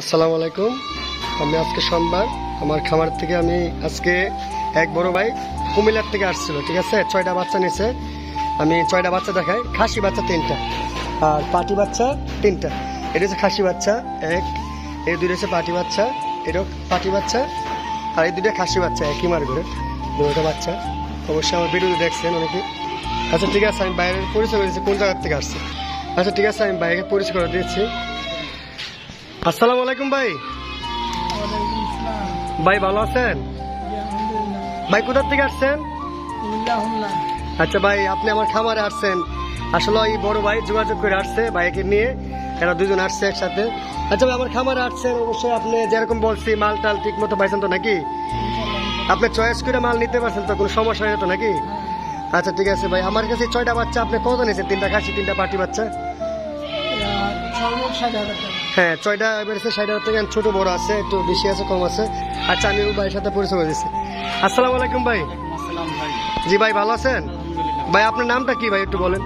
আসসালামু আলাইকুম। আমি আজকে সোমবার আমার খামার থেকে আমি আজকে এক বড় ভাই কুমিল্লার থেকে আসছিল, ঠিক আছে। 6টা বাচ্চা নিয়েছে। আমি 6টা বাচ্চা দেখাই। খাসি বাচ্চা 3টা আর পাটি বাচ্চা 3টা। এটা হচ্ছে খাসি বাচ্চা এক, এই দুটো হচ্ছে পাটি বাচ্চা, এটাও পাটি বাচ্চা, আর এই দুটো খাসি বাচ্চা একই মার করে দুটো বাচ্চা। অবশ্যই আমার ভিডিও দেখছেন অনেকে। আচ্ছা ঠিক আছে, আমি বাইরের পরিচয় করে দিচ্ছি কোন জায়গার থেকে আসছি। আচ্ছা ঠিক আছে, আমি বাইরে পরিচয় করে দিয়েছি। আসসালামু আলাইকুম ভাই। ভাই ভালো আছেন? ভাই কোথার থেকে আসছেন? আচ্ছা ভাই, আপনি আমার খামারে আসছেন। আসলে এই বড় ভাই যোগাযোগ করে আসছে বাইকে নিয়ে, এরা দুজন আসছে একসাথে। আচ্ছা ভাই, আমার খামারে আসছেন, অবশ্যই আপনি যেরকম বলছি মাল টাল ঠিক মতো পাইছেন তো নাকি? আপনি চয়েস করে মাল নিতে পারছেন তো, কোনো সমস্যা হয় তো নাকি? আচ্ছা ঠিক আছে ভাই, আমার কাছে 6টা বাচ্চা আপনি কত নিয়েছেন? 3টা খাসি 3টা পাটি বাচ্চা। হ্যাঁ 6টা বেড়েছে 60,000 টাকা। ছোট বড় আছে, একটু বেশি আছে কম আছে। আচ্ছা আমি ওই ভাইয়ের সাথে পরিচয় করে দিচ্ছি। আসসালামু আলাইকুম ভাই। জি ভাই ভালো আছেন? ভাই আপনার নামটা কি ভাই একটু বলেন?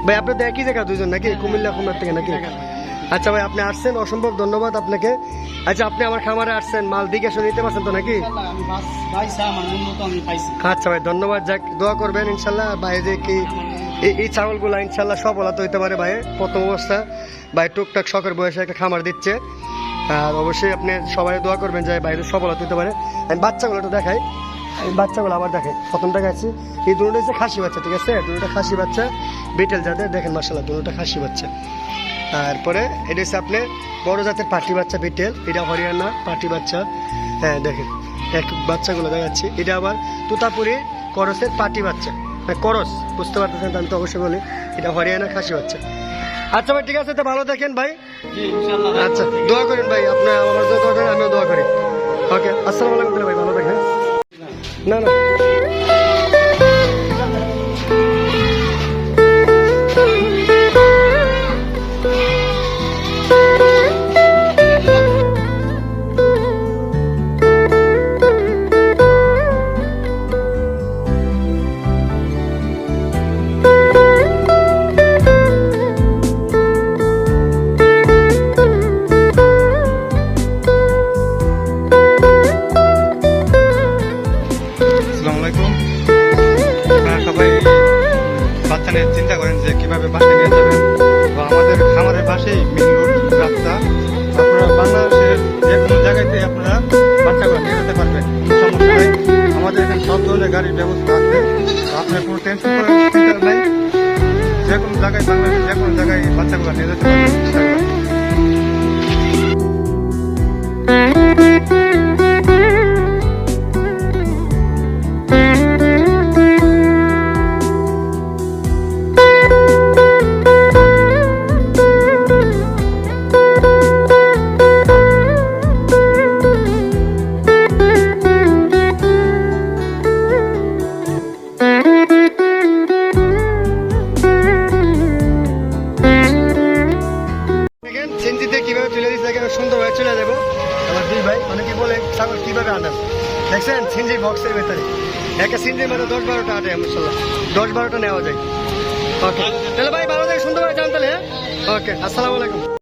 ভাই আপনি তো একই জায়গা দুজন নাকি? কুমিল্লা থেকে নাকি? আচ্ছা ভাই, আপনি আসছেন, অসম্ভব ধন্যবাদ আপনাকে। আচ্ছা আপনি আমার খামারে আসছেন, মাল দিকে শুনে নিতে পারছেন তো নাকি? আচ্ছা ভাই ধন্যবাদ। যাক দোয়া করবেন ইনশাল্লাহ ভাই, যে কি এই ছাগলগুলো ইনশাল্লাহ সফল হতে পারে ভাই। প্রথম অবস্থা ভাই টুকটাক শখের বয়সে একটা খামার দিচ্ছে, আর অবশ্যই আপনি সবাই দোয়া করবেন যে বাইরে সফল হতে পারে। আমি বাচ্চাগুলো একটু দেখাই, আমি বাচ্চাগুলো আবার দেখাই। প্রথম দেখাচ্ছি এই দুটো হচ্ছে খাসি বাচ্চা, ঠিক আছে। দুটোটা খাসি বাচ্চা বিটেল জাতের, দেখেন মাশাআল্লাহ দুটোটা খাসি বাচ্চা। তারপরে এটা হচ্ছে আপনি বড় জাতের পাটি বাচ্চা বিটেল, এটা হরিয়ানা পাটি বাচ্চা। হ্যাঁ দেখেন এক বাচ্চাগুলো দেখাচ্ছি। এটা আবার তুতাপুরি করসের পাটি বাচ্চা, করস বুঝতে পারতেছেন তো, আমি তো অবশ্যই বলি এটা হরিয়ানা খাসি বাচ্চা। আচ্ছা ভাই ঠিক আছে, তো ভালো দেখেন ভাই। আচ্ছা দোয়া করেন ভাই, আপনার আমার দোয়া করেন, আমিও দোয়া করি। ওকে আসসালামু আলাইকুম ভাই, ভালো দেখেন। না না চিন্তা করেন যে কিভাবে বাসায় নিয়ে যাবেন। তো আমাদের খামারের পাশেই মেইন রোড রাস্তা, আপনারা বাংলাদেশের যে কোনো জায়গাতে আপনারা বাচ্চাগুলো নিয়ে যেতে পারবেন, কোনো সমস্যা নেই। আমাদের এখানে সব ধরনের গাড়ির ব্যবস্থা আছে, তো আপনার কোনো টেনশন করার চিন্তা নেই। যে কোনো জায়গায় বাংলাদেশের যে কোনো জায়গায় বাচ্চাগুলো নিয়ে যেতে পারবেন। সিনজিতে কিভাবে তুলে দিচ্ছে, এখানে সুন্দরভাবে চলে যাবো। আমার দুই ভাই অনেকে বলে ছাগল কিভাবে আনেন, দেখছেন সিনজি বক্সের ভেতরে একটা সিনজির মানে 10-12টা আটে, মাশাআল্লাহ 10-12টা নেওয়া যায়। ওকে তাহলে ভাই ভালো থাকে, সুন্দরভাবে যান তাহলে। ওকে আসসালামু আলাইকুম।